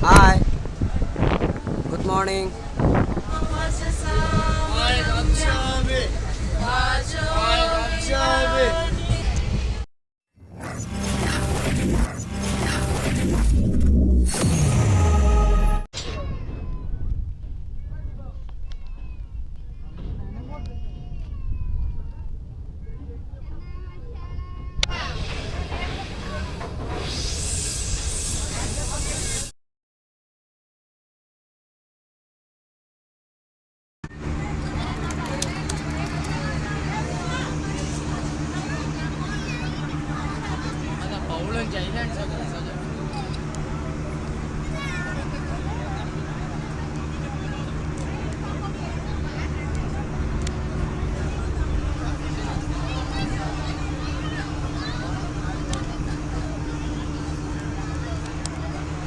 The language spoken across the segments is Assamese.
Hi, good morning.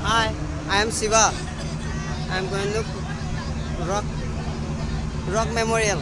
Hi, I am Siva. I am going to Rock Memorial.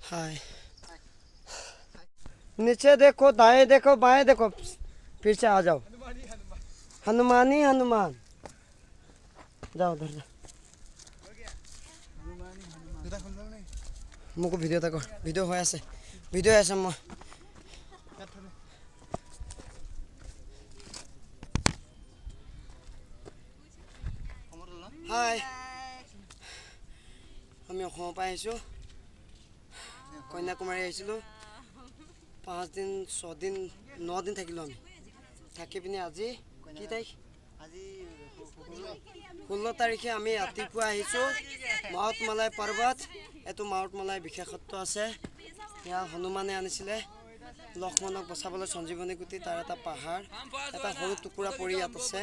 Hi. नीचे देखो, दाएं देखो, बाएं देखो, फिर से आ जाओ. हनुमान ही हनुमान. जाओ उधर जाओ. मुझको वीडियो तक वीडियो हो ऐसे मैं हाय আমি অসমৰ পৰা আহিছোঁ কন্যাকুমাৰী আহিছিলোঁ 5 দিন 6 দিন 9 দিন থাকিলোঁ আমি থাকি পিনি আজি কি তাৰিখ আজি 16 তাৰিখে আমি ৰাতিপুৱা আহিছোঁ মাউতমালাই পৰ্বত এটো মাউতমালাই বিশেষত্ব আছে ইয়া হনুমানে আনিছিলে লক্ষ্মণক বচাবলৈ সঞ্জীৱনী গুটি তাৰ এটা পাহাৰ এটা সৰু টুকুৰা পৰি ইয়াত আছে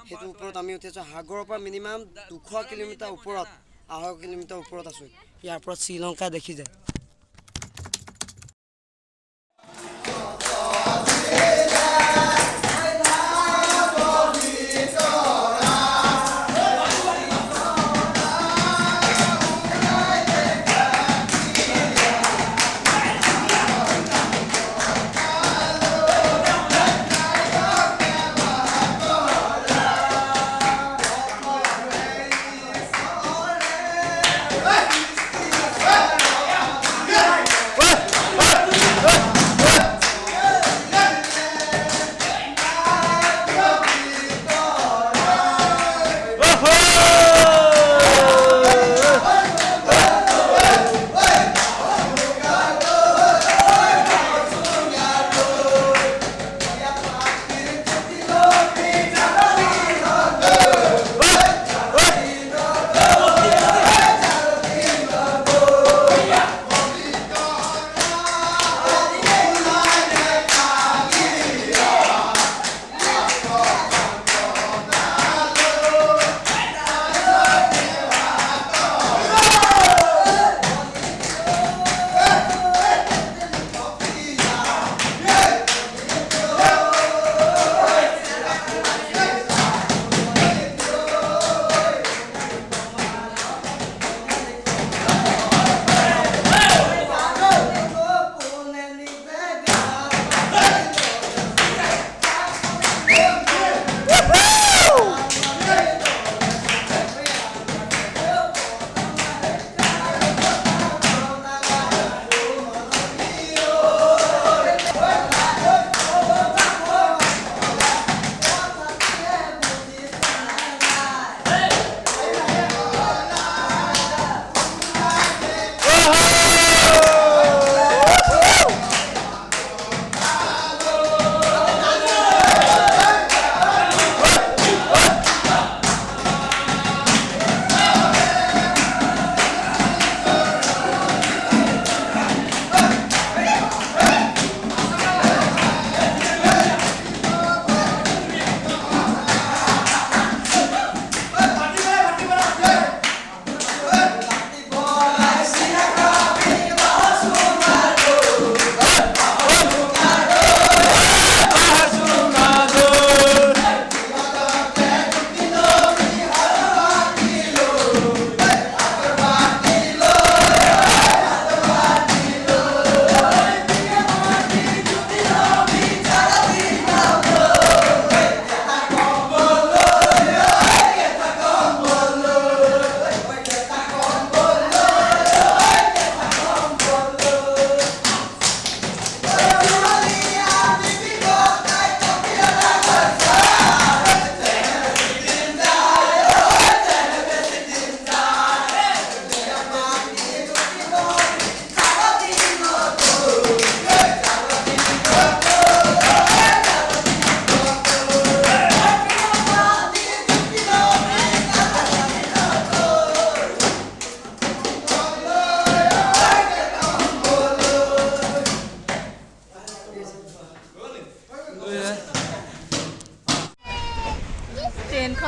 হেতু ওপৰত আমি উঠিছো সাগৰৰ পৰা মিনিমাম 200 কিলোমিটাৰ ওপৰত 2.5 কিলোমিটাৰ ওপৰত আছো ইয়াৰ পৰা শ্ৰীলংকা দেখি যায়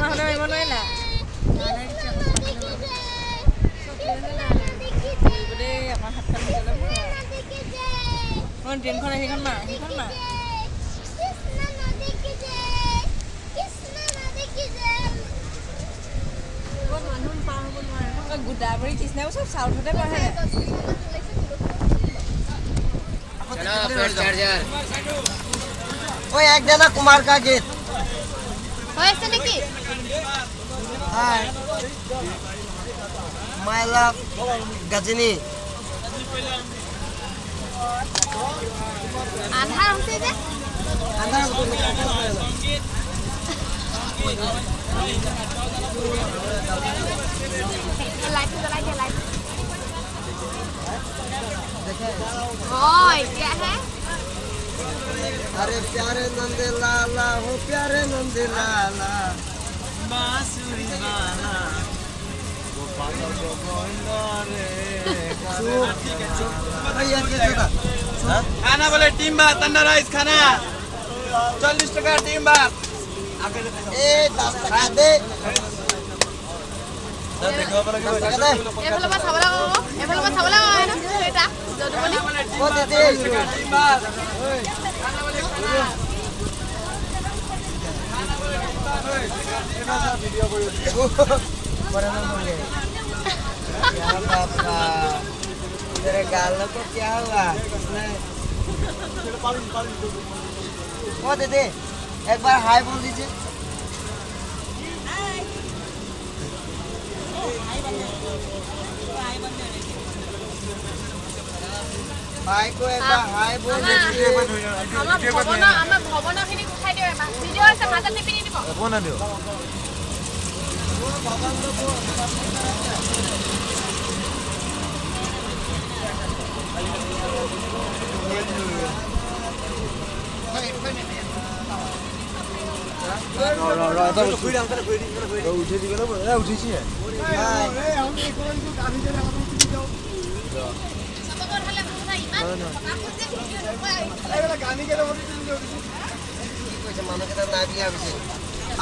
মাহঁতে মাৰিব নোৱাৰিলা দেই আমাৰ হাতখন ভিতৰলৈ মই ট্ৰেইনখন সেইখন মাৰ গোদাবৰী কৃষ্ণাও চব চাউথতে পঢ়ে ওই এক দেনা কুমাৰ का गीत হয়েছে নাকি हाय माय लव गजनी আন্ধাৰ হৈছে যে अंदर লাইট জ্বলাই দিয়া লাইট এতিয়াহে अरे प्यारे नंद लाला हो प्यारे नंद लाला बांसुरी वाला खाना बोले टीम बात अंडा राइस खाना 40 টাকা टीम बात ए 10 টাকা दे এফালৰ পৰা চাবলৈ ক'ব এফালৰ পৰা চাবলৈ ক'ব ন এটা যদুমণি ओ दे टीम बात वीडियो बड़ा ना होंगे क्या बाबा तेरे गालों को क्या हुआ किसने वो दे एक बार हाय बोल दीजिए भाई को एक बार हाय बोल दीजिए আমাৰ ভৱনখিনি উঠাই দিও এবাৰ ভিডিঅ' আছে মাজত টিপি দিব বনা দিও উঠে দিবে না উঠেছি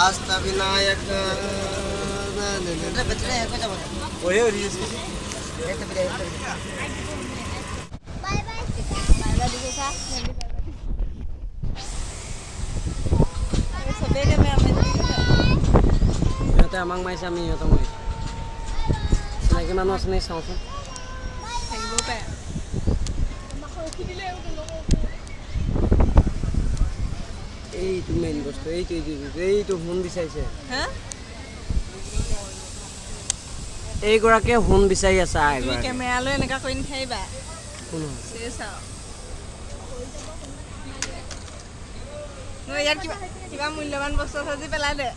अष्टविनायक সিহঁতে আমাক মাৰিছে আমি সিহঁতক মাৰিছোঁ চিনাকি মানুহ আছে নে চাওঁচোন থাকিবও পাৰে এইটো মেইন বস্তু এইটো সোণ বিচাৰিছে হা এইগৰাকীয়ে সোণ বিচাৰি আছে তুমি কেমেৰালৈ এনেকুৱা কৰি নাথাকিবা কোন চেছ আৰু ইয়াত কিবা মূল্যৱান বস্তু আছে যদি পেলাই দে